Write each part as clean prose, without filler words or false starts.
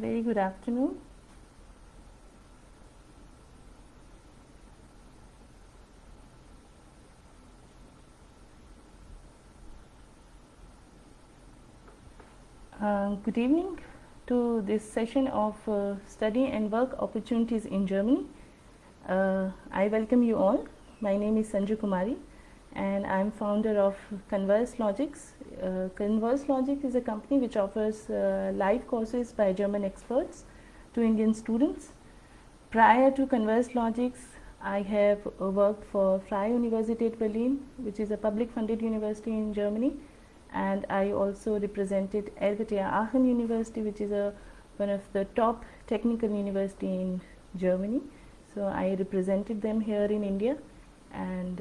Very good afternoon. Good evening to this session of study and work opportunities in Germany. I welcome you all. My name is Sanju Kumari and I am founder of Converse Logics. Converse Logic is a company which offers live courses by German experts to Indian students. Prior to Converse Logics, I have worked for Freie Universität Berlin, which is a public funded university in Germany, and I also represented RWTH Aachen University, which is one of the top technical university in Germany. So I represented them here in India, and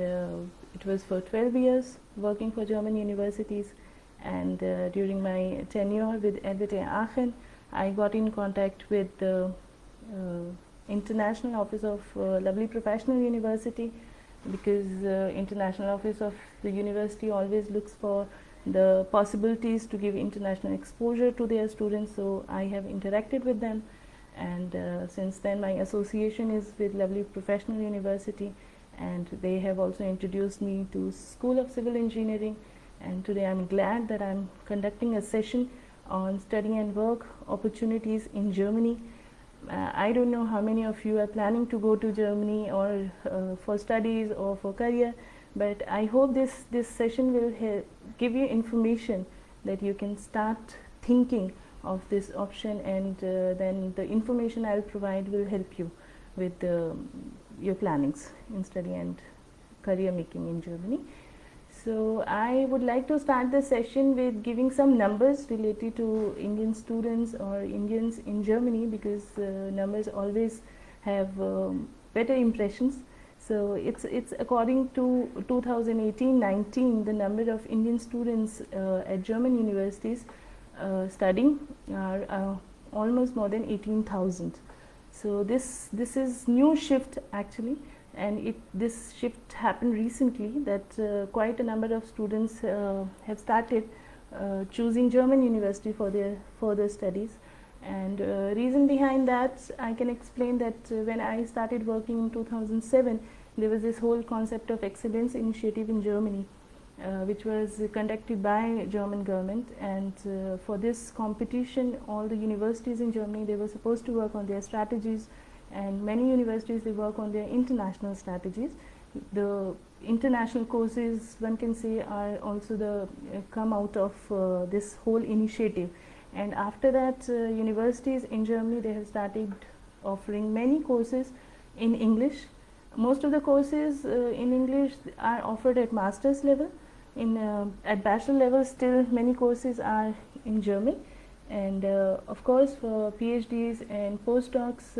it was for 12 years working for German universities. And during my tenure with RWTH Aachen, I got in contact with the International Office of Lovely Professional University, because International Office of the university always looks for the possibilities to give international exposure to their students. So I have interacted with them, and since then my association is with Lovely Professional University, and they have also introduced me to School of Civil Engineering. And today I'm glad that I'm conducting a session on study and work opportunities in Germany. I don't know how many of you are planning to go to Germany or for studies or for career, but I hope this session will give you information that you can start thinking of this option, and then the information I'll provide will help you with your plannings in study and career making in Germany. So I would like to start the session with giving some numbers related to Indian students or Indians in Germany, because numbers always have better impressions. So it's according to 2018-19, the number of Indian students at German universities studying are almost more than 18,000. So this is new shift actually. And this shift happened recently, that quite a number of students have started choosing German university for their further studies. And reason behind that, I can explain that when I started working in 2007, there was this whole concept of excellence initiative in Germany, which was conducted by German government. And for this competition, all the universities in Germany, they were supposed to work on their strategies, and many universities, they work on their international strategies. The international courses, one can say, are also come out of this whole initiative. And after that, universities in Germany, they have started offering many courses in English. Most of the courses in English are offered at master's level. At bachelor level, still many courses are in German. And of course, for PhDs and postdocs,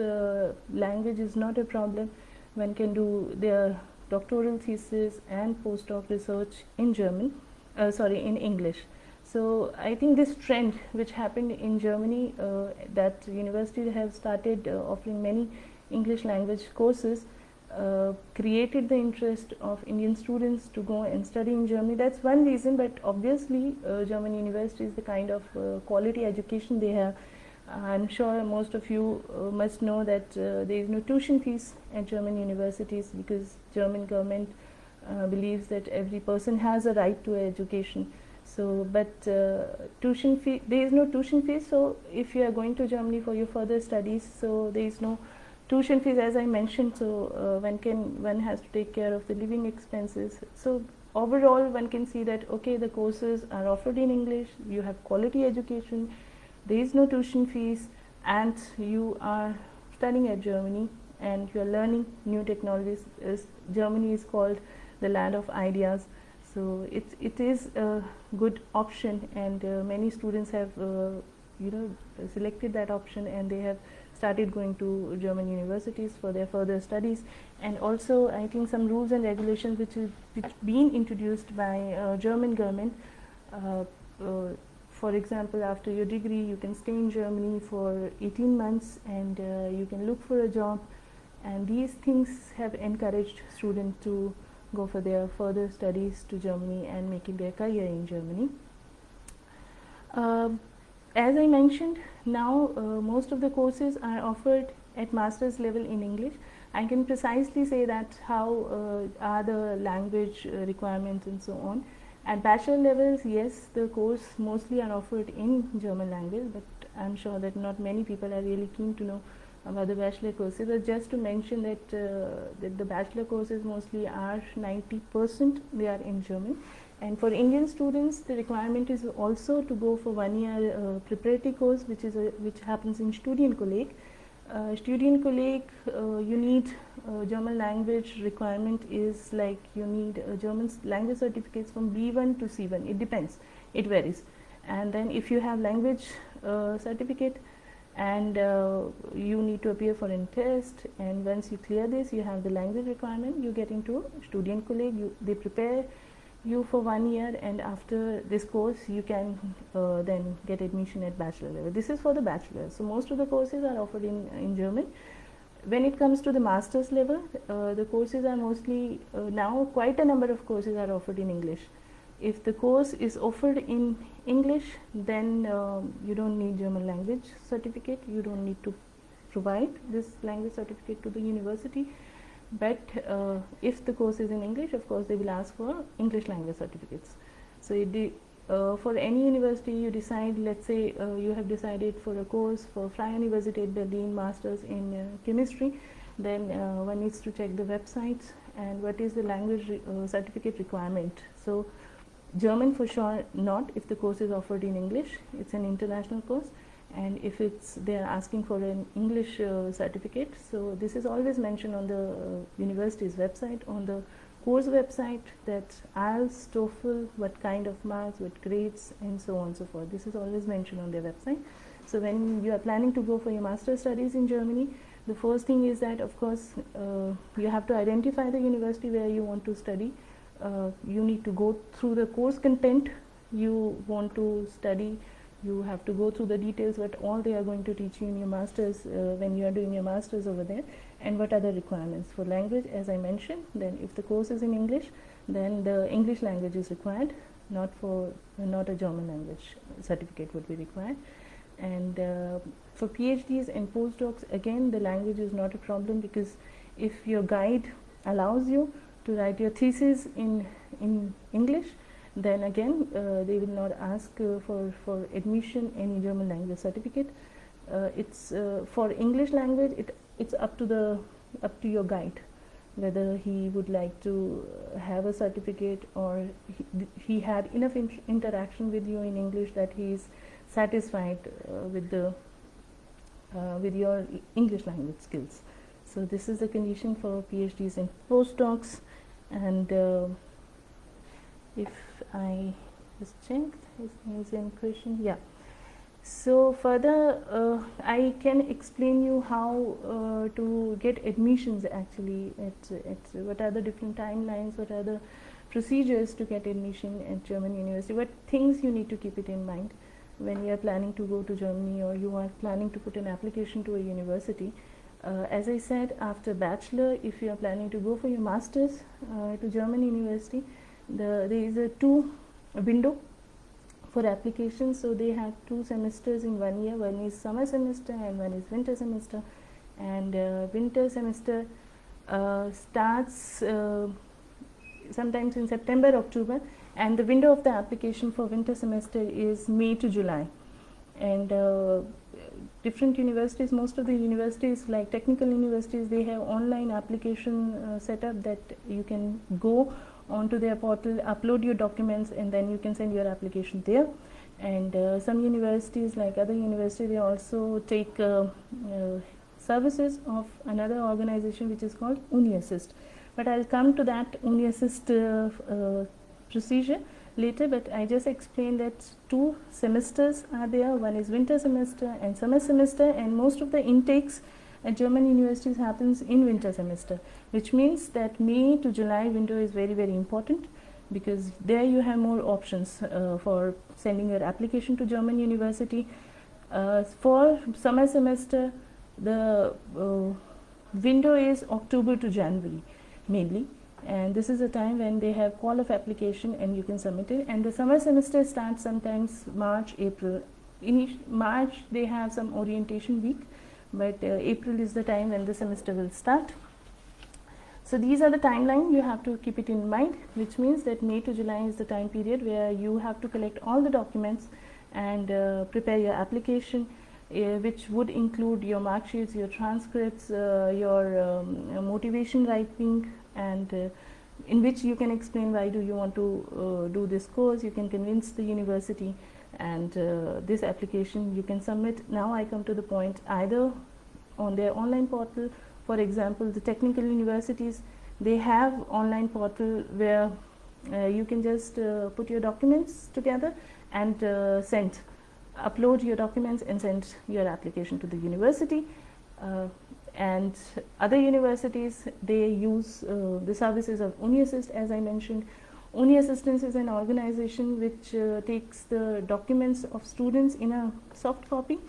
language is not a problem. One can do their doctoral thesis and postdoc research in in English. So I think this trend which happened in Germany, that universities have started offering many English language courses, created the interest of Indian students to go and study in Germany. That's one reason, but obviously German universities, the kind of quality education they have, I'm sure most of you must know that there is no tuition fees at German universities, because German government believes that every person has a right to education. So, but tuition fee, there is no tuition fees. So if you are going to Germany for your further studies, so there is no tuition fees, as I mentioned. So one has to take care of the living expenses. So overall, one can see that okay, the courses are offered in English, you have quality education, there is no tuition fees, and you are studying at Germany and you are learning new technologies. Germany is called the land of ideas. So it is a good option, and many students have selected that option, and they have started going to German universities for their further studies. And also, I think some rules and regulations which been introduced by German government. For example, after your degree, you can stay in Germany for 18 months, and you can look for a job. And these things have encouraged students to go for their further studies to Germany and making their career in Germany. as I mentioned, now most of the courses are offered at master's level in English. I can precisely say that how are the language requirements and so on. At bachelor levels, yes, the course mostly are offered in German language, but I'm sure that not many people are really keen to know about the bachelor courses. But just to mention that the bachelor courses mostly are 90% they are in German. And for Indian students, the requirement is also to go for 1 year preparatory course, which happens in Studienkolleg. Studienkolleg, you need German language requirement is like you need German language certificates from B1 to C1. It depends, it varies. And then if you have language certificate, and you need to appear for a test, and once you clear this, you have the language requirement, you get into Studienkolleg. They prepare you for 1 year, and after this course you can then get admission at bachelor level. This is for the bachelor. So most of the courses are offered in German. When it comes to the master's level, the courses are mostly now quite a number of courses are offered in English. If the course is offered in English, then you don't need German language certificate. You don't need to provide this language certificate to the university. But if the course is in English, of course they will ask for English language certificates. So for any university you decide, let's say you have decided for a course for Freie Universität Berlin Masters in chemistry, then one needs to check the websites and what is the language certificate requirement. So German for sure not, if the course is offered in English. It's an international course. And if they are asking for an English certificate, so this is always mentioned on the university's website, on the course website, that IELTS, TOEFL, what kind of marks, what grades, and so on and so forth. This is always mentioned on their website. So when you are planning to go for your master's studies in Germany, the first thing is that, of course, you have to identify the university where you want to study. You need to go through the course content you want to study. You have to go through the details, what all they are going to teach you in your masters when you are doing your masters over there, and what are the requirements for language. As I mentioned, then if the course is in English, then the English language is required, not a German language certificate would be required. And for PhDs and postdocs, again, the language is not a problem, because if your guide allows you to write your thesis in English, then again they will not ask for admission any German language certificate. It's for English language, it's up to your guide whether he would like to have a certificate, or he had enough interaction with you in English that he is satisfied with your English language skills. So this is the condition for PhDs and postdocs. And if I just check, is any question? Yeah. So further, I can explain you how to get admissions actually. What are the different timelines? What are the procedures to get admission at German university? What things you need to keep it in mind when you are planning to go to Germany, or you are planning to put an application to a university. As I said, after bachelor, if you are planning to go for your masters to German university, there is a window for applications. So they have 2 semesters in 1 year. One is summer semester and one is winter semester. And winter semester starts sometimes in September, October, and the window of the application for winter semester is May to July. And different universities, most of the universities like technical universities, they have online application set up that you can go onto their portal, upload your documents, and then you can send your application there. And some universities, like other universities, they also take services of another organization which is called UniAssist. But I'll come to that UniAssist procedure later, but I just explained that 2 semesters are there. One is winter semester and summer semester, and most of the intakes at German universities happens in winter semester, which means that May to July window is very, very important, because there you have more options for sending your application to German university. For summer semester, the window is October to January mainly, and this is a time when they have call of application and you can submit it. And the summer semester starts sometimes March, April, in March they have some orientation week, but April is the time when the semester will start. So these are the timeline, you have to keep it in mind, which means that May to July is the time period where you have to collect all the documents and prepare your application, which would include your mark sheets, your transcripts, your motivation writing, and in which you can explain why do you want to do this course. You can convince the university, and this application you can submit. Now I come to the point, either on their online portal. For example, the technical universities, they have online portal where you can just put your documents together and upload your documents and send your application to the university. And other universities, they use the services of UniAssist. As I mentioned, UniAssistance is an organization which takes the documents of students in a soft copy,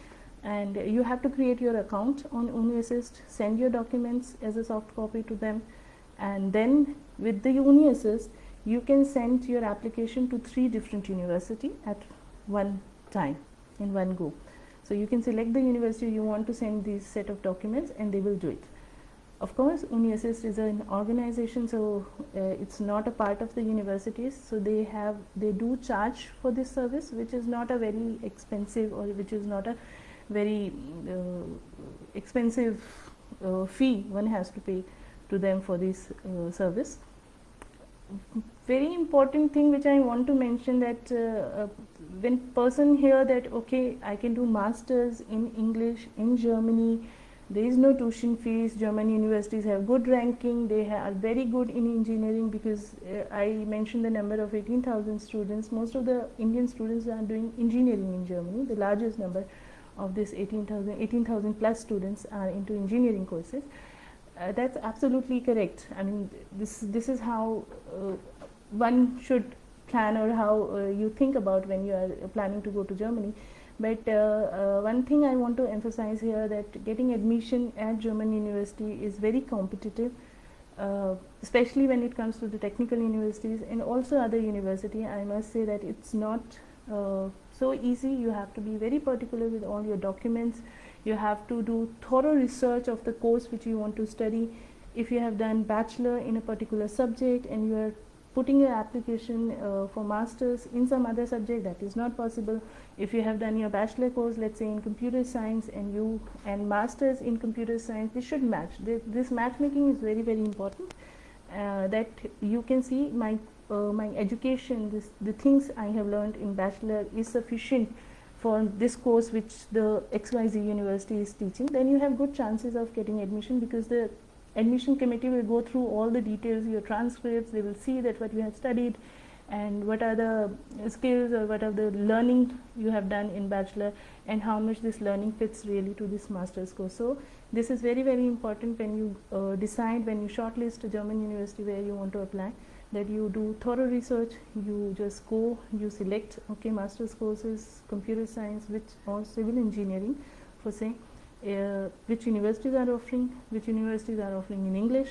and you have to create your account on UniAssist, send your documents as a soft copy to them, and then with the UniAssist you can send your application to 3 different universities at one time, in one go. So you can select the university you want to send this set of documents, and they will do it. Of course, UniAssist is an organization, so it's not a part of the universities, so they do charge for this service, which is not a very expensive, or which is not a very expensive fee one has to pay to them for this service. Very important thing which I want to mention, that when person hear that okay, I can do masters in English in Germany, there is no tuition fees, German universities have good ranking, they are very good in engineering, because I mentioned the number of 18,000 students. Most of the Indian students are doing engineering in Germany. The largest number of this 18,000 plus students are into engineering courses. That's absolutely correct. I mean, this is how one should plan, or how you think about when you are planning to go to Germany. But one thing I want to emphasize here, that getting admission at German university is very competitive, especially when it comes to the technical universities and also other university. I must say that it's not so easy. You have to be very particular with all your documents. You have to do thorough research of the course which you want to study. If you have done bachelor in a particular subject and you are putting your application for masters in some other subject, that is not possible. If you have done your bachelor course, let's say in computer science, and masters in computer science, this should match. This matchmaking is very, very important, that you can see my education, the things I have learned in bachelor is sufficient for this course which the XYZ university is teaching. Then you have good chances of getting admission, because the admission committee will go through all the details, your transcripts. They will see that what you have studied and what are the skills or what are the learning you have done in bachelor, and how much this learning fits really to this master's course. So this is very, very important when you decide, when you shortlist a German university where you want to apply, that you do thorough research. You just go, you select, okay, master's courses, computer science, or civil engineering, for say, which universities are offering, in English,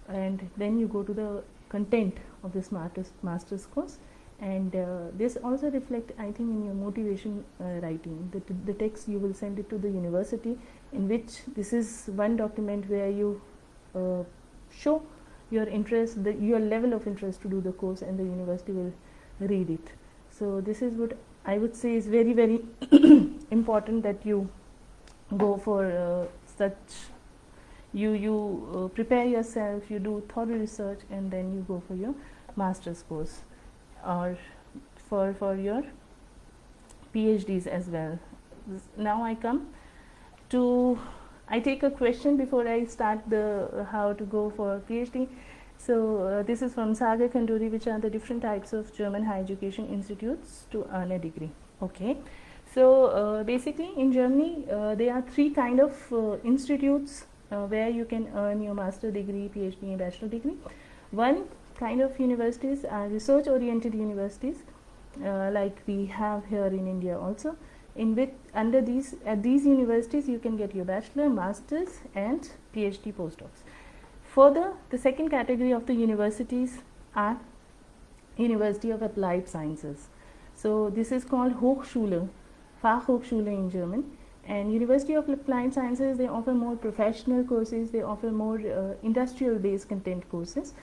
and then you go to the content of this master's course. And this also reflect, I think, in your motivation writing, the text you will send it to the university, in which this is one document where you show your interest, your level of interest to do the course, and the university will read it. So this is what I would say is very, very important, that you go for such, you prepare yourself, you do thorough research, and then you go for your master's course, or for your PhDs as well. Now I come to, I take a question before I start the how to go for PhD. So this is from Sagar Khanduri, which are the different types of German higher education institutes to earn a degree. Okay, so basically in Germany there are 3 kind of institutes where you can earn your master degree, PhD, and bachelor degree. One kind of universities are research oriented universities, like we have here in India also, in which under these, at these universities you can get your bachelor, masters, and PhD postdocs. Further, the second category of the universities are University of Applied Sciences. So this is called Hochschule Fachhochschule in German. And University of Applied Sciences, they offer more professional courses, they offer more industrial based content courses.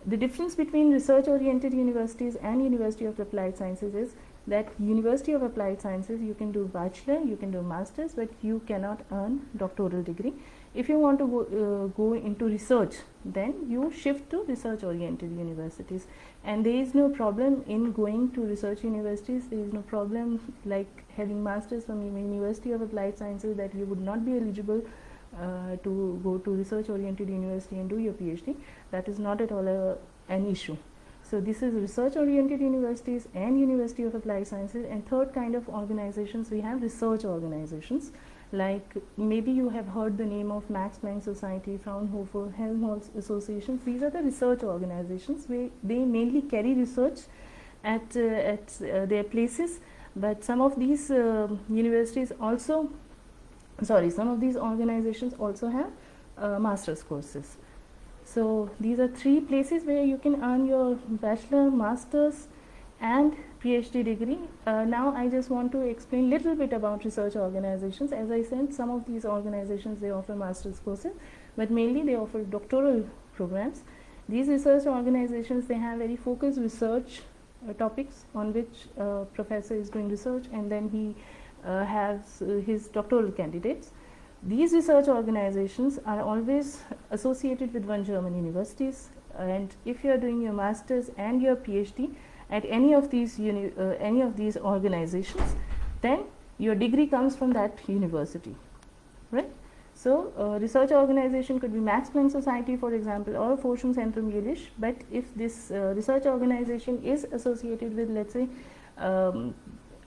The difference between research oriented universities and University of Applied Sciences is that University of Applied Sciences, you can do bachelor, you can do masters, but you cannot earn doctoral degree. If you want to go into research, then you shift to research oriented universities, and there is no problem in going to research universities. There is no problem like having masters from University of Applied Sciences that you would not be eligible to go to research oriented university and do your PhD. That is not at all an issue. So this is research oriented universities and University of Applied Sciences. And third kind of organizations, we have research organizations, like maybe you have heard the name of Max Planck Society, Fraunhofer, Helmholtz associations. These are the research organizations where they mainly carry research at their places, but some of these universities also, some of these organizations also have master's courses. So these are three places where you can earn your bachelor, master's and PhD degree. Now I just want to explain little bit about research organizations. As I said, some of these organizations, they offer master's courses, but mainly they offer doctoral programs. These research organizations, they have very focused research topics on which professor is doing research, and then he has his doctoral candidates. These research organizations are always associated with one German universities, and if you are doing your masters and your PhD at any of these organizations, then your degree comes from that university, right? So research organization could be Max Planck Society, for example, or Forschungszentrum Jülich. But if this research organization is associated with, let's say,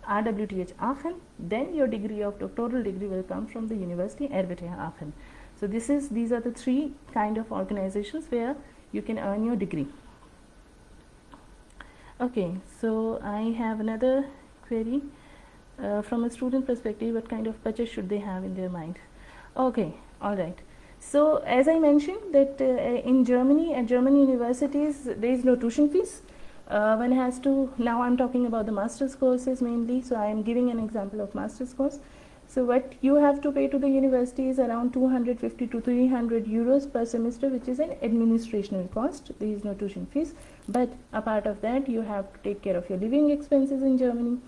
RWTH Aachen, then your degree of doctoral degree will come from the University RWTH Aachen. So these are the three kind of organizations where you can earn your degree. Okay, so I have another query from a student perspective. What kind of budget should they have in their mind? Okay, all right. So as I mentioned that in Germany, at German universities, there is no tuition fees. One has to, now I'm talking about the master's courses mainly, so I am giving an example of master's course. So what you have to pay to the university is around 250 to 300 euros per semester, which is an administrational cost. There is no tuition fees, but apart of that, you have to take care of your living expenses in Germany.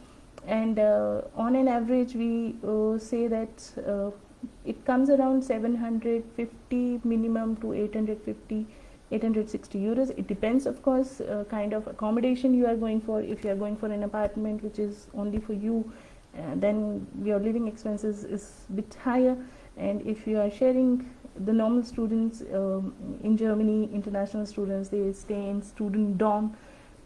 And on an average, we say that it comes around 750 minimum to 860 euros. It depends, of course, kind of accommodation you are going for. If you are going for an apartment which is only for you, then your living expenses is a bit higher. And if you are sharing, the normal students in Germany, international students, they stay in student dorm,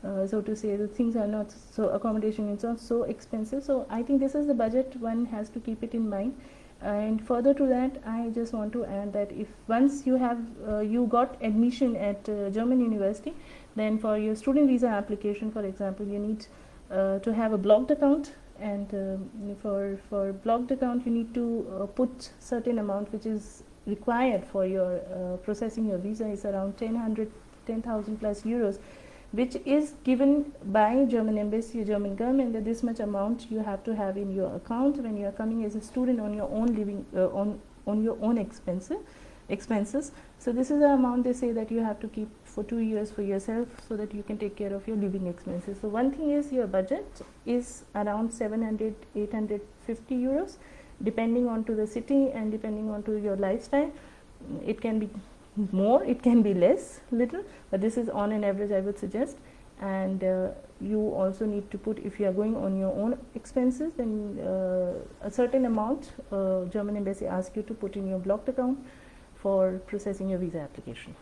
so to say, the things are not so, accommodation is not so expensive. So I think this is the budget one has to keep it in mind. And further to that, I just want to add that if once you have you got admission at German university, then for your student visa application, for example, you need to have a blocked account, and for blocked account you need to put certain amount which is required for your processing your visa is around 10,000 plus euros, which is given by German embassy, German government, that this much amount you have to have in your account when you are coming as a student on your own living on your own expenses. So this is the amount they say that you have to keep for 2 years for yourself, so that you can take care of your living expenses. So one thing is your budget is around 700-850 euros, depending on to the city and depending on to your lifestyle. It can be more, it can be less, little, but this is on an average, I would suggest. And you also need to put, if you are going on your own expenses, then a certain amount German embassy asks you to put in your blocked account for processing your visa application.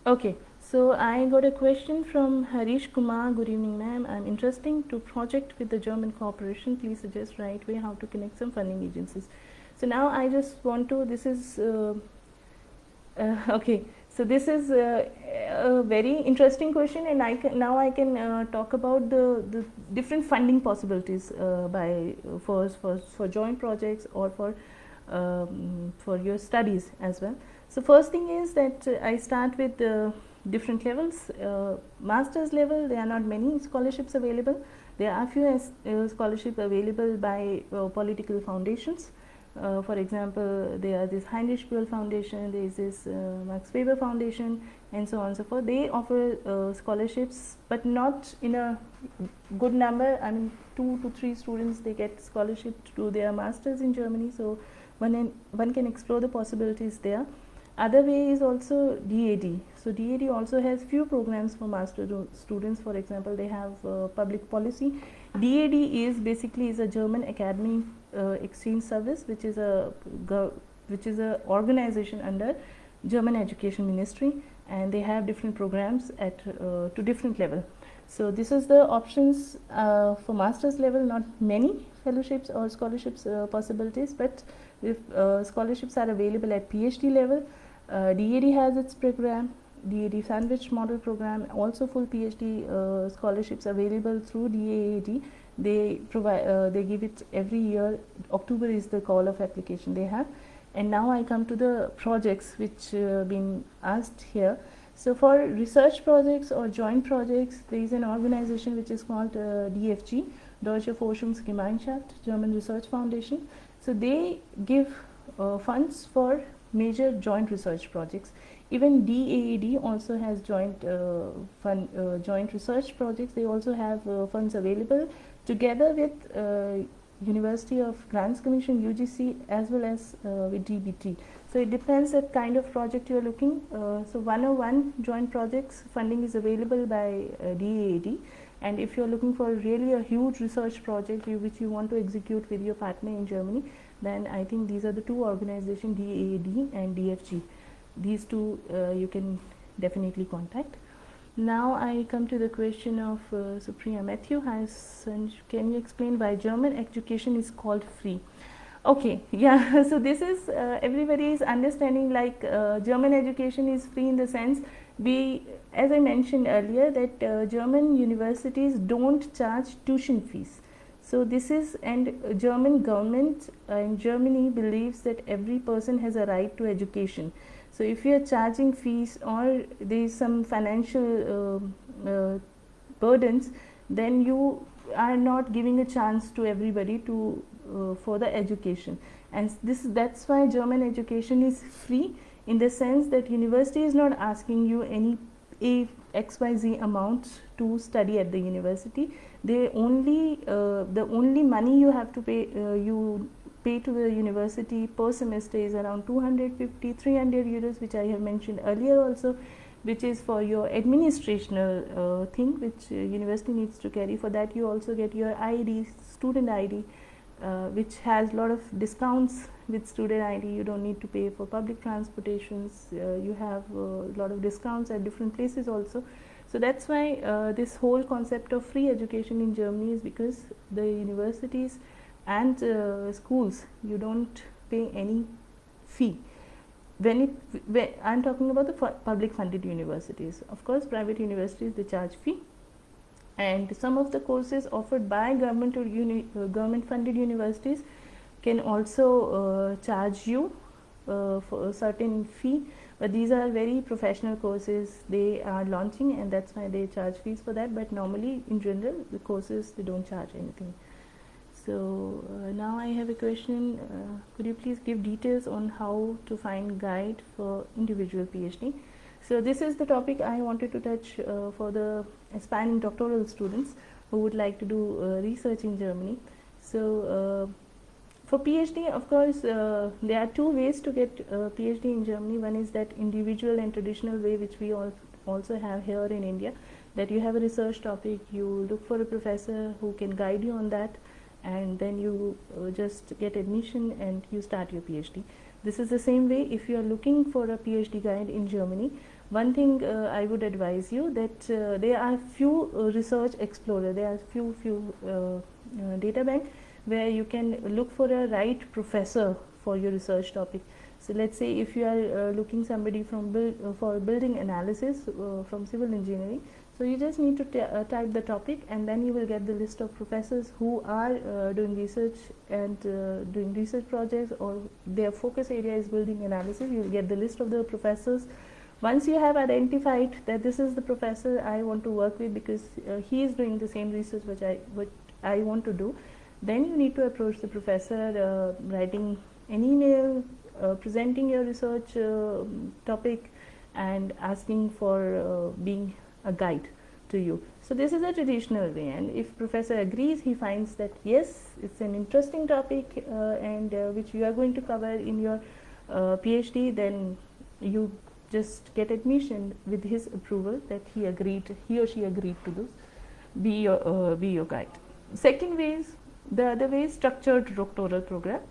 Okay, so I got a question from Harish Kumar. Good evening, ma'am. I'm interested to project with the German corporation. Please suggest right way how to connect some funding agencies. So now I just want to, this is okay, so this is a very interesting question, and now I can talk about the different funding possibilities for joint projects or for your studies as well. So first thing is that I start with the different levels. Master's level, there are not many scholarships available. There are few scholarships available by political foundations. For example, there are this Heinrich Böll Foundation, there is this Max Weber Foundation, and so on and so forth. They offer scholarships, but not in a good number. I mean, 2 to 3 students they get scholarship to do their masters in Germany. So one can explore the possibilities there. Other way is also DAD. So DAD also has few programs for master students. For example, they have public policy. DAD is basically a German academy exchange service, which is a organization under German Education Ministry, and they have different programs at to different level. So this is the options for master's level. Not many fellowships or scholarships possibilities, but if scholarships are available at PhD level. DAD has its program, DAD Sandwich Model Program, also full PhD scholarships available through DAAD. They provide, they give it every year. October is the call of application they have. And now I come to the projects which been asked here. So for research projects or joint projects, there is an organization which is called DFG, Deutsche Forschungsgemeinschaft, German Research Foundation. So they give funds for major joint research projects. Even DAAD also has joint joint research projects. They also have funds available together with University of Grants Commission UGC as well as with DBT. So it depends what kind of project you are looking. So 101 joint projects funding is available by DAAD, and if you are looking for really a huge research project which you want to execute with your partner in Germany, then I think these are the two organizations, DAAD and DFG. These two you can definitely contact. Now I come to the question of Supriya Matthew. Can you explain why German education is called free? Okay, yeah, so this is everybody's understanding, like German education is free in the sense, as I mentioned earlier, that German universities don't charge tuition fees. So this is, and German government in Germany believes that every person has a right to education. So if you are charging fees or there is some financial burdens, then you are not giving a chance to everybody to for the education. And that's why German education is free, in the sense that university is not asking you any XYZ amount to study at the university. They only the only money you have to pay you pay to the university per semester is around 250-300 euros, which I have mentioned earlier also, which is for your administrational thing which university needs to carry. For that you also get your ID, student ID, which has a lot of discounts. With student ID you don't need to pay for public transportations, you have a lot of discounts at different places also. So that's why this whole concept of free education in Germany is because the universities and schools, you don't pay any fee. When I'm talking about the public funded universities. Of course private universities, they charge fee, and some of the courses offered by government or government funded universities can also charge you for a certain fee, but these are very professional courses they are launching, and that's why they charge fees for that. But normally in general the courses, they don't charge anything. So now I have a question. Could you please give details on how to find guide for individual PhD? So this is the topic I wanted to touch for the aspiring doctoral students who would like to do research in Germany. So for PhD, of course, there are two ways to get PhD in Germany. One is that individual and traditional way, which we also have here in India, that you have a research topic, you look for a professor who can guide you on that, and then you just get admission and you start your PhD. This is the same way if you are looking for a PhD guide in Germany. One thing I would advise you, that there are few research explorer, there are few data bank where you can look for a right professor for your research topic. So let's say if you are looking somebody from for building analysis from civil engineering, so you just need to type the topic, and then you will get the list of professors who are doing research and doing research projects, or their focus area is building analysis. You will get the list of the professors Once you have identified that this is the professor I want to work with because he is doing the same research which I want to do, then you need to approach the professor, writing an email, presenting your research topic, and asking for being a guide to you. So this is a traditional way, and if professor agrees, he finds that yes, it's an interesting topic and which you are going to cover in your PhD, then you just get admission with his approval that he or she agreed to this, be your guide. Second way is, the other way is structured doctoral program,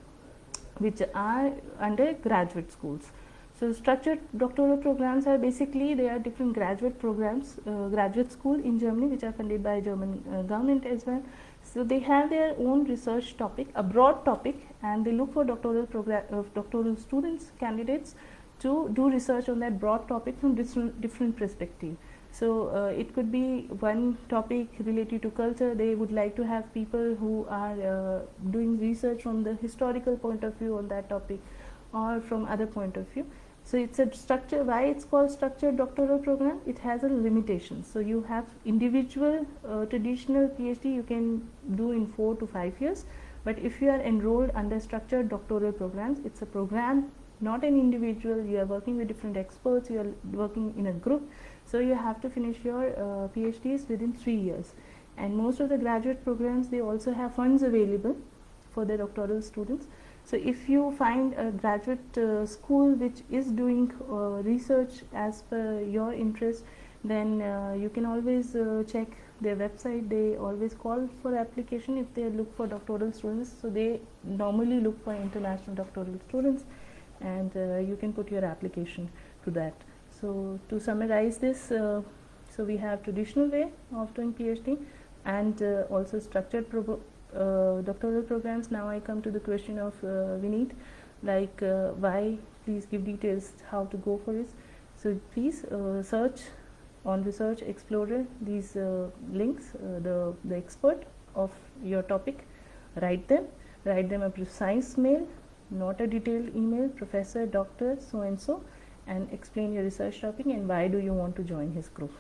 which are under graduate schools. So structured doctoral programs are basically, they are different graduate programs, graduate school in Germany, which are funded by German government as well. So they have their own research topic, a broad topic, and they look for doctoral students, candidates, to do research on that broad topic from different perspective. So it could be one topic related to culture. They would like to have people who are doing research from the historical point of view on that topic, or from other point of view. So it's a structure. Why it's called structured doctoral program? It has a limitation. So you have individual traditional PhD you can do in 4 to 5 years, but if you are enrolled under structured doctoral programs, it's a program, not an individual. You are working with different experts, you are working in a group, so you have to finish your PhDs within 3 years. And most of the graduate programs, they also have funds available for the doctoral students. So if you find a graduate school which is doing research as per your interest, then you can always check their website. They always call for application if they look for doctoral students. So they normally look for international doctoral students, and you can put your application to that. So to summarize this, so we have traditional way of doing PhD and also structured doctoral programs. Now I come to the question of Vineet, like why, please give details how to go for it. So please search on Research Explorer these links, the expert of your topic, write them a precise mail, not a detailed email, professor, doctor, so and so, and explain your research topic and why do you want to join his group.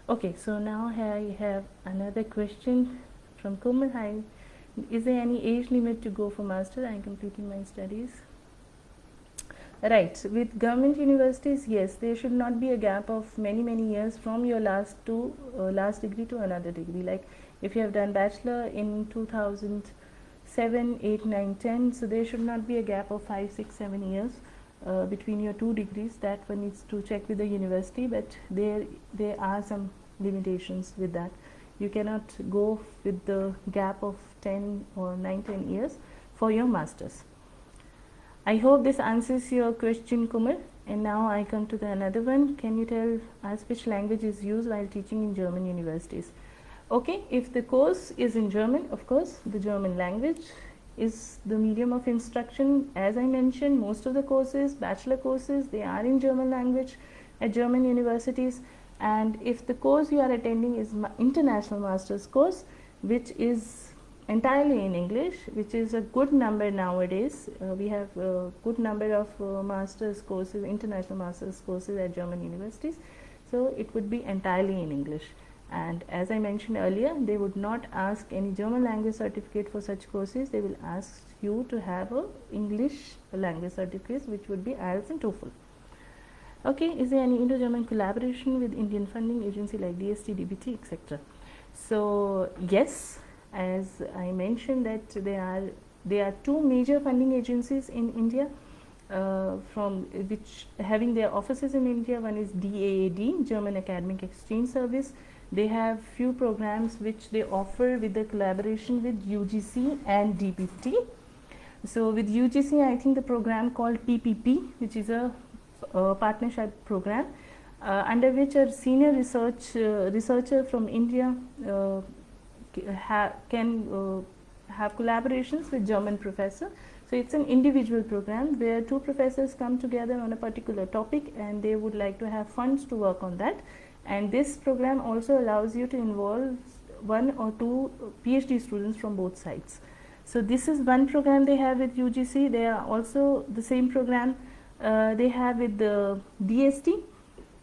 Okay, so now I have another question from Komal. Hi, is there any age limit to go for master? I am completing my studies. Right, with government universities, yes, there should not be a gap of many years from your last degree to another degree. Like if you have done bachelor in 2007, 8, 9, 10, so there should not be a gap of 5, 6, 7 years between your 2 degrees. That one needs to check with the university, but there are some limitations with that. You cannot go with the gap of 10 or 9, 10 years for your masters. I hope this answers your question, Kumar. And now I come to the another one. Can you tell us which language is used while teaching in German universities? Okay, if the course is in German, of course, the German language is the medium of instruction. As I mentioned, most of the courses, bachelor courses, they are in German language at German universities. And if the course you are attending is international master's course, which is entirely in English, which is a good number nowadays. We have a good number of master's courses, international master's courses at German universities. So it would be entirely in English. And as I mentioned earlier, they would not ask any German language certificate for such courses. They will ask you to have a English language certificate, which would be IELTS and TOEFL. Okay, is there any Indo-German collaboration with Indian funding agency like DST, DBT, etc.? So yes, as I mentioned that there are 2 major funding agencies in India, from which having their offices in India. One is DAAD, German Academic Exchange Service. They have few programs which they offer with the collaboration with UGC and DBT. So with UGC, I think the program called PPP, which is a partnership program, under which a senior researcher from India can have collaborations with German professor. So it's an individual program where 2 professors come together on a particular topic and they would like to have funds to work on that. And this program also allows you to involve 1 or 2 PhD students from both sides. So this is one program they have with UGC. They are also the same program they have with the DST.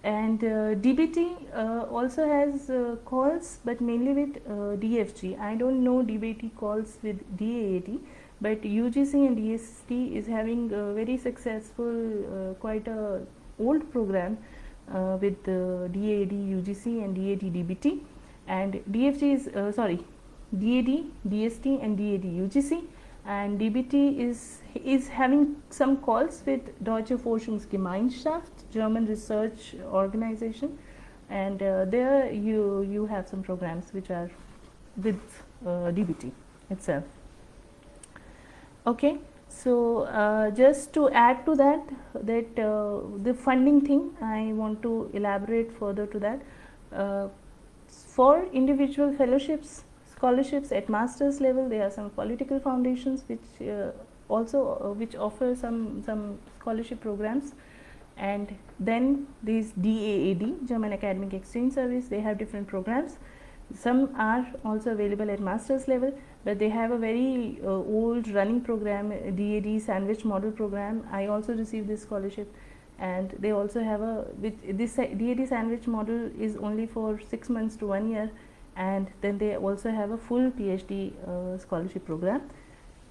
And DBT also has calls, but mainly with DFG. I don't know DBT calls with DAAD, but UGC and DST is having a very successful, quite a old program with DAAD UGC and DAAD DBT, and DFG is DAD DST and DAD UGC, and DBT is having some calls with Deutsche Forschungsgemeinschaft, German research organization, and there you have some programs which are with DBT itself. Okay, so just to add to that, the funding thing, I want to elaborate further to that. For individual fellowships, scholarships at master's level, there are some political foundations which also which offer some scholarship programs, and then these DAAD, German Academic Exchange Service, they have different programs. Some are also available at master's level, but they have a very old running program, DAD Sandwich Model Program. I also received this scholarship, and they also have this DAD Sandwich Model is only for 6 months to 1 year, and then they also have a full PhD scholarship program.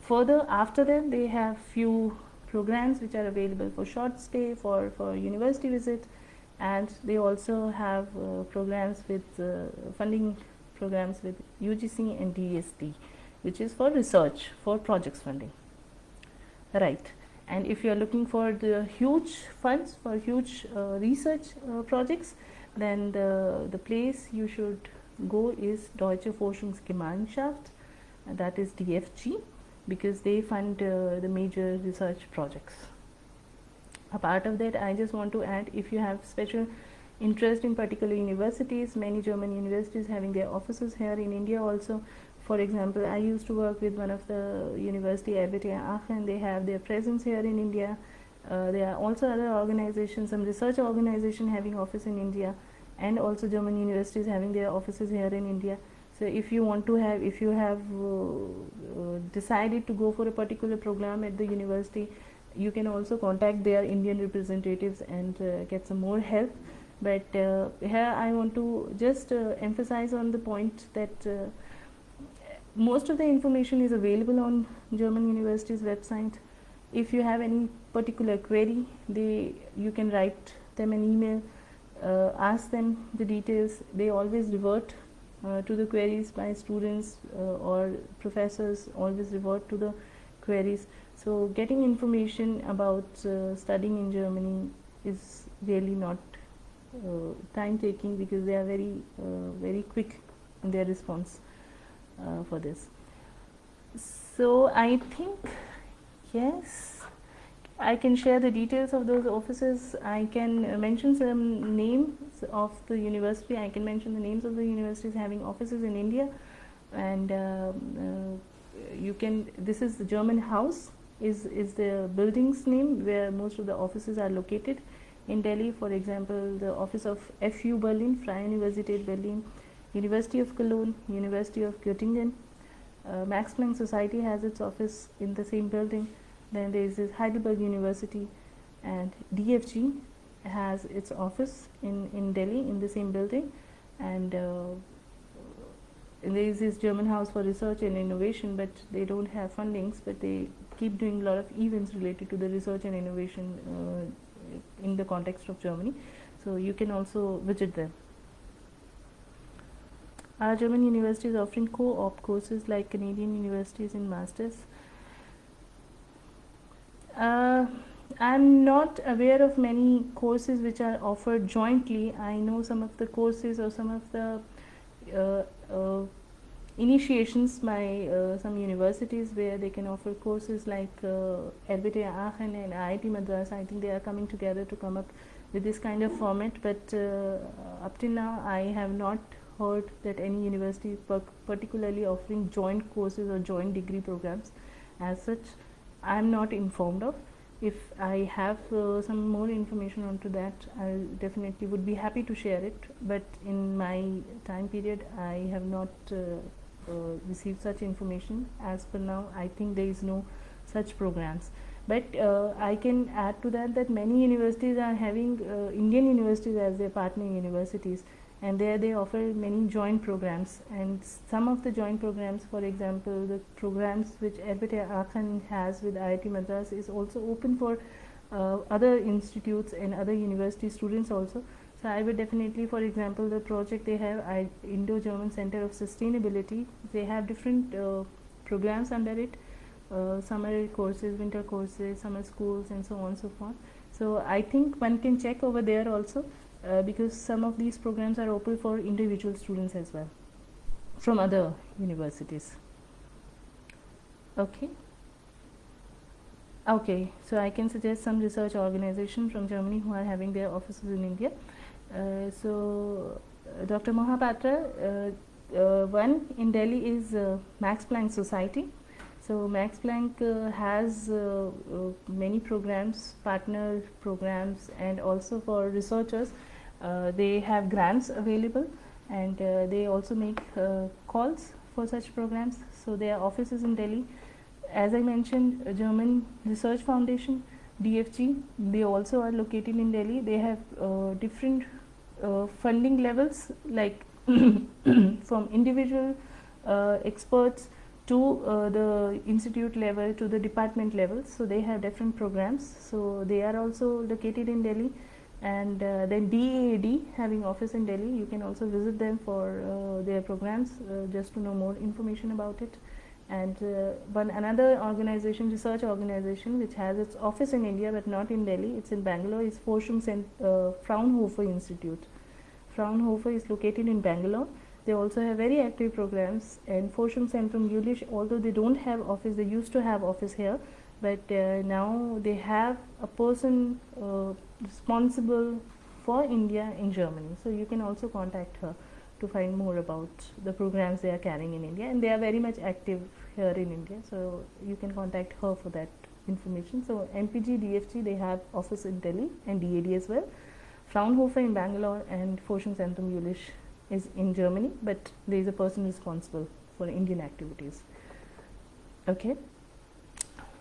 Further, after that, they have few programs which are available for short stay, for university visit, and they also have programs with funding programs with UGC and DST, which is for research, for projects funding. Right. And if you are looking for the huge funds for huge research projects, then the place you should go is Deutsche Forschungsgemeinschaft, that is DFG, because they fund the major research projects. Apart of that, I just want to add, if you have special interest in particular universities, many German universities having their offices here in India also. For example, I used to work with one of the university, RWTH Aachen. They have their presence here in India. There are also other organizations, some research organization having office in India, and also German universities having their offices here in India. So if you want to have, if you have decided to go for a particular program at the university, you can also contact their Indian representatives and get some more help. But here I want to just emphasize on the point that most of the information is available on German university's website. If you have any particular query, you can write them an email, ask them the details. They always revert to the queries by students or professors, always revert to the queries. So getting information about studying in Germany is really not time taking, because they are very quick in their response for this. So I think, yes, I can share the details of those offices. I can mention some names of the university. I can mention the names of the universities having offices in India, and you can. This is the German House. Is the building's name where most of the offices are located in Delhi. For example, the office of FU Berlin, Freie Universität Berlin, University of Cologne, University of Göttingen. Max Planck Society has its office in the same building. Then there is Heidelberg University, and DFG has its office in Delhi in the same building, and there is this German House for Research and Innovation, but they don't have fundings, but they keep doing a lot of events related to the research and innovation in the context of Germany. So you can also visit them. Our German universities offering co-op courses like Canadian universities in masters. I'm not aware of many courses which are offered jointly. I know some of the courses or some of the initiations by some universities where they can offer courses like RWTH Aachen and IIT Madras. I think they are coming together to come up with this kind of format, but up till now I have not heard that any university particularly offering joint courses or joint degree programs. As such, I am not informed of. If I have some more information onto that, I definitely would be happy to share it, but in my time period I have not received such information. As per now, I think there is no such programs. But I can add to that many universities are having Indian universities as their partner universities, and there they offer many joint programs, and some of the joint programs, for example the programs which ERBIT Aachen has with IIT Madras, is also open for other institutes and other university students also. So I would definitely, for example, the project they have, Indo-German Center of Sustainability, they have different programs under it, summer courses, winter courses, summer schools, and so on and so forth. So I think one can check over there also, because some of these programs are open for individual students as well from other universities. Okay. Okay, so I can suggest some research organizations from Germany who are having their offices in India. Dr. Mohapatra, one in Delhi is Max Planck Society. So Max Planck has many programs, partner programs, and also for researchers they have grants available, and they also make calls for such programs. So their office is in Delhi. As I mentioned, German Research Foundation, DFG, they also are located in Delhi. They have different funding levels, like from individual experts to the institute level to the department level. So they have different programs. So they are also located in Delhi. And then DAAD having office in Delhi, you can also visit them for their programs, just to know more information about it. And another organization, research organization, which has its office in India but not in Delhi, it's in Bangalore, is Fraunhofer Institute. Fraunhofer is located in Bangalore. They also have very active programs, and Forschungszentrum Jülich, although they don't have office, they used to have office here, but now they have a person responsible for India in Germany. So you can also contact her to find more about the programs they are carrying in India, and they are very much active here in India, so you can contact her for that information. So MPG, DFG, they have office in Delhi, and DAD as well. Fraunhofer in Bangalore, and Forschungszentrum Jülich is in Germany, but there is a person responsible for Indian activities. Okay,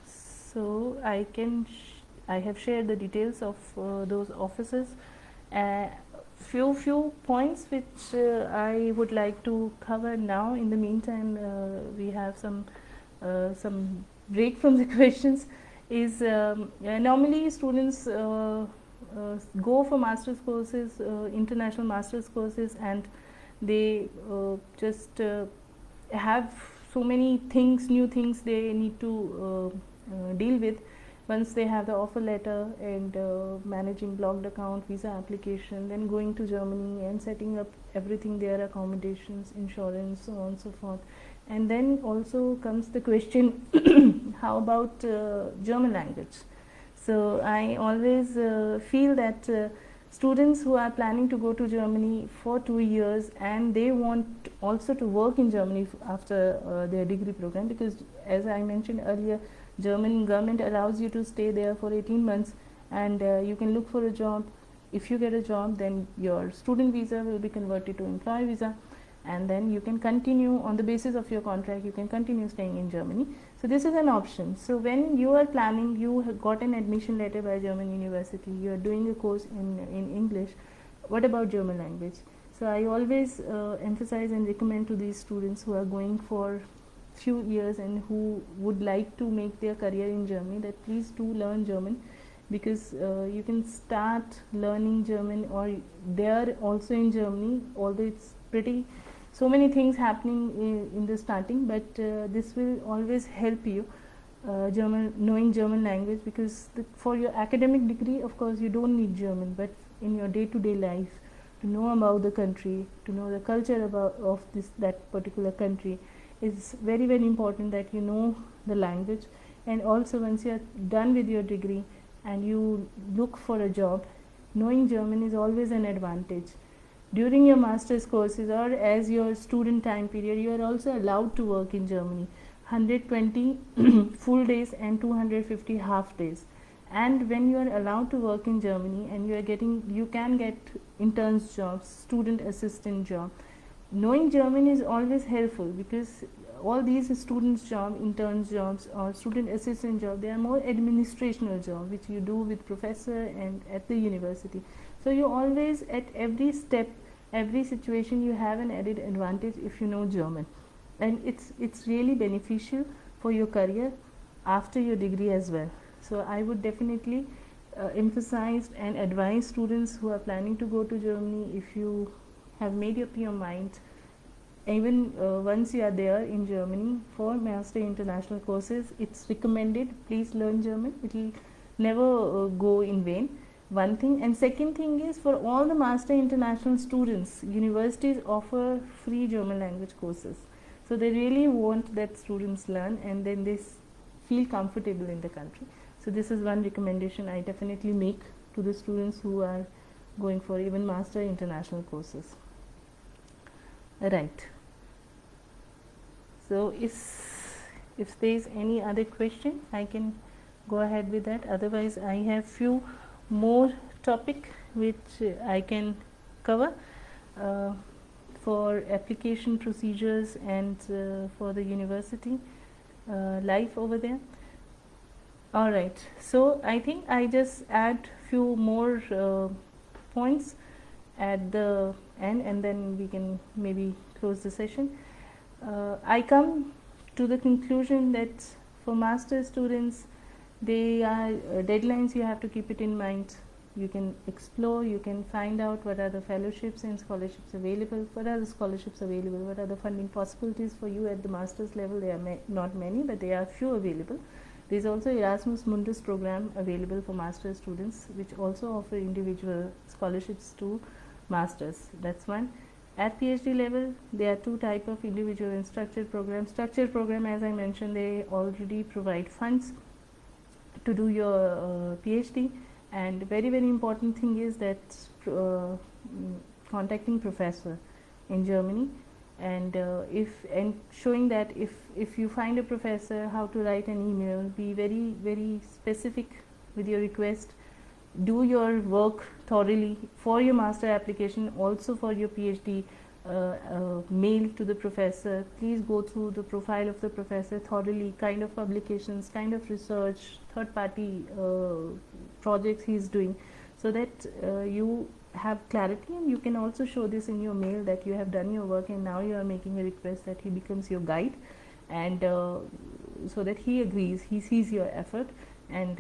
so I have shared the details of those offices. Few points which I would like to cover now. In the meantime, we have some break from the questions. Is normally students go for master's courses, international master's courses, and they just have so many things, new things they need to deal with. Once they have the offer letter, and managing blocked account, visa application, then going to Germany and setting up everything there, accommodations, insurance, so on and so forth. And then also comes the question, how about German language? So I always feel that students who are planning to go to Germany for 2 years, and they want also to work in Germany after their degree program, because as I mentioned earlier, German government allows you to stay there for 18 months, and you can look for a job. If you get a job, then your student visa will be converted to employee visa, and then you can continue on the basis of your contract, you can continue staying in Germany. So this is an option. So when you are planning, you have got an admission letter by German university, you are doing a course in English, what about German language? So I always emphasize and recommend to these students who are going for few years and who would like to make their career in Germany, that please do learn German, because you can start learning German or there also in Germany, although it's pretty so many things happening in the starting, but this will always help you knowing German language, because for your academic degree, of course, you don't need German, but in your day-to-day life, to know about the country, to know the culture of that particular country, it's very, very important that you know the language. And also, once you are done with your degree and you look for a job, knowing German is always an advantage. During your master's courses or as your student time period, you are also allowed to work in Germany 120 full days and 250 half days. And when you are allowed to work in Germany and you can get interns jobs, student assistant job, knowing German is always helpful, because all these students' job, interns' jobs, or student assistant job, they are more administrational job which you do with professor and at the university. So you always, at every step, every situation, you have an added advantage if you know German, and it's really beneficial for your career after your degree as well. So I would definitely emphasize and advise students who are planning to go to Germany, if you have made up your mind, even once you are there in Germany for master international courses, it's recommended, please learn German. It will never go in vain, one thing. And second thing is, for all the master international students, universities offer free German language courses, so they really want that students learn and then they feel comfortable in the country. So this is one recommendation I definitely make to the students who are going for even master international courses. Right. So if there is any other question, I can go ahead with that. Otherwise, I have few more topic which I can cover for application procedures and for the university life over there. All right. So I think I just add few more points at the end, and then we can maybe close the session. I come to the conclusion that for master students, they are deadlines, you have to keep it in mind. You can explore, you can find out what are the fellowships and scholarships available, what are the scholarships available, what are the funding possibilities for you at the master's level. There are not many, but there are few available. There is also Erasmus Mundus program available for master's students, which also offer individual scholarships to masters. That's one. At PhD level, there are two types of individual and structured programs. Structured program, as I mentioned, they already provide funds to do your PhD, and very important thing is that contacting professor in Germany, and showing that if you find a professor, how to write an email, be very specific with your request. Do your work thoroughly for your master application, also for your PhD mail to the professor. Please go through the profile of the professor thoroughly, kind of publications, kind of research, third party projects he is doing, so that you have clarity, and you can also show this in your mail that you have done your work and now you are making a request that he becomes your guide, and so that he agrees, he sees your effort. And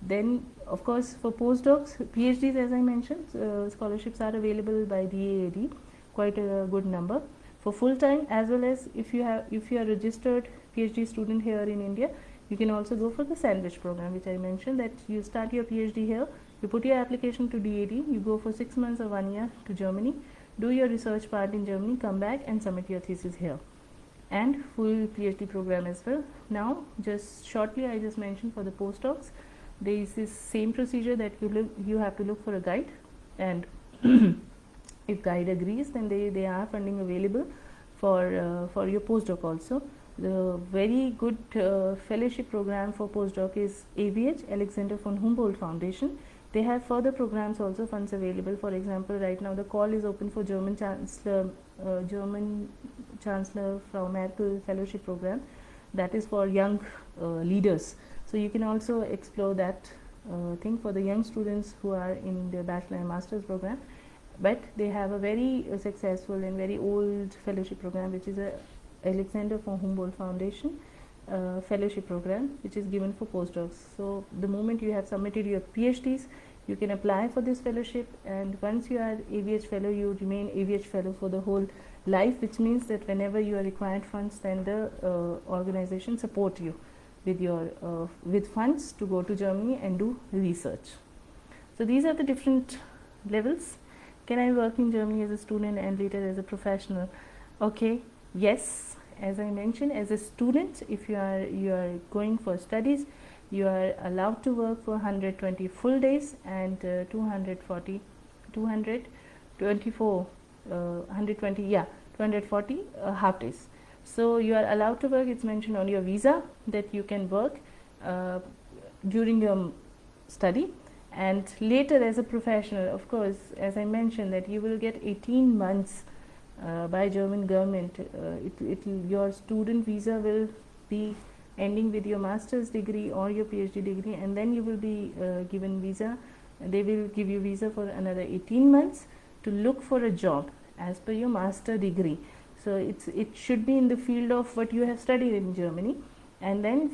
then of course for postdocs, PhDs, as I mentioned, scholarships are available by DAAD, quite a good number for full time, as well as if you are registered PhD student here in India, you can also go for the sandwich program, which I mentioned, that you start your PhD here, you put your application to DAAD, you go for 6 months or 1 year to Germany, do your research part in Germany, come back and submit your thesis here, and full PhD program as well. Now just shortly, I just mentioned for the postdocs, there is this same procedure that you have to look for a guide, and if guide agrees, then they are funding available for your postdoc also. The very good fellowship program for postdoc is AVH, Alexander von Humboldt Foundation. They have further programs also, funds available. For example, right now the call is open for German Chancellor Frau Merkel fellowship program, that is for young leaders. So you can also explore that thing for the young students who are in the bachelor and master's program. But they have a very successful and very old fellowship program, which is a Alexander von Humboldt Foundation fellowship program, which is given for postdocs. So the moment you have submitted your PhDs, you can apply for this fellowship, and once you are AVH fellow, you remain AVH fellow for the whole life, which means that whenever you are required funds, then the organization support you with your with funds to go to Germany and do research. So these are the different levels. Can I work in Germany as a student and later as a professional? Okay, yes. As I mentioned, as a student, if you are going for studies, you are allowed to work for 120 full days and 240 half days. So you are allowed to work. It's mentioned on your visa that you can work during your study, and later as a professional, of course, as I mentioned, that you will get 18 months by German government. Your student visa will be ending with your master's degree or your PhD degree, and then you will be given visa. They will give you visa for another 18 months to look for a job as per your master degree. So it should be in the field of what you have studied in Germany, and then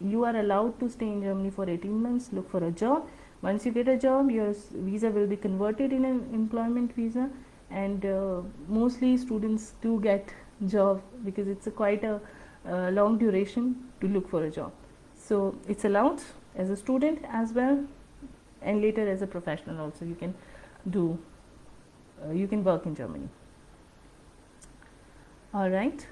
you are allowed to stay in Germany for 18 months, look for a job. Once you get a job, your visa will be converted in an employment visa, and mostly students do get job because it's quite a long duration to look for a job. So it's allowed as a student as well, and later as a professional also you can do you can work in Germany. All right,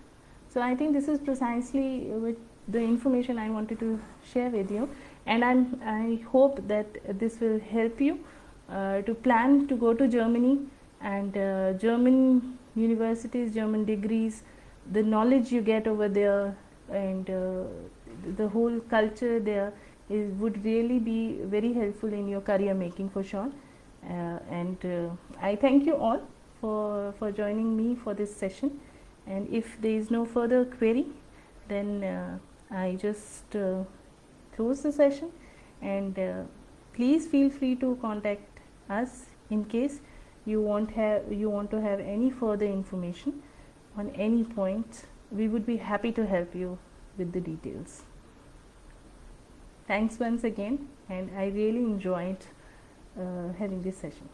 so I think this is precisely with the information I wanted to share with you, and I hope that this will help you to plan to go to Germany, and German universities, German degrees, the knowledge you get over there, and the whole culture there would really be very helpful in your career making for sure. And I thank you all for joining me for this session, and if there is no further query, then I just close the session, and please feel free to contact us in case you want to have any further information on any point. We would be happy to help you with the details. Thanks once again, and I really enjoyed having this session.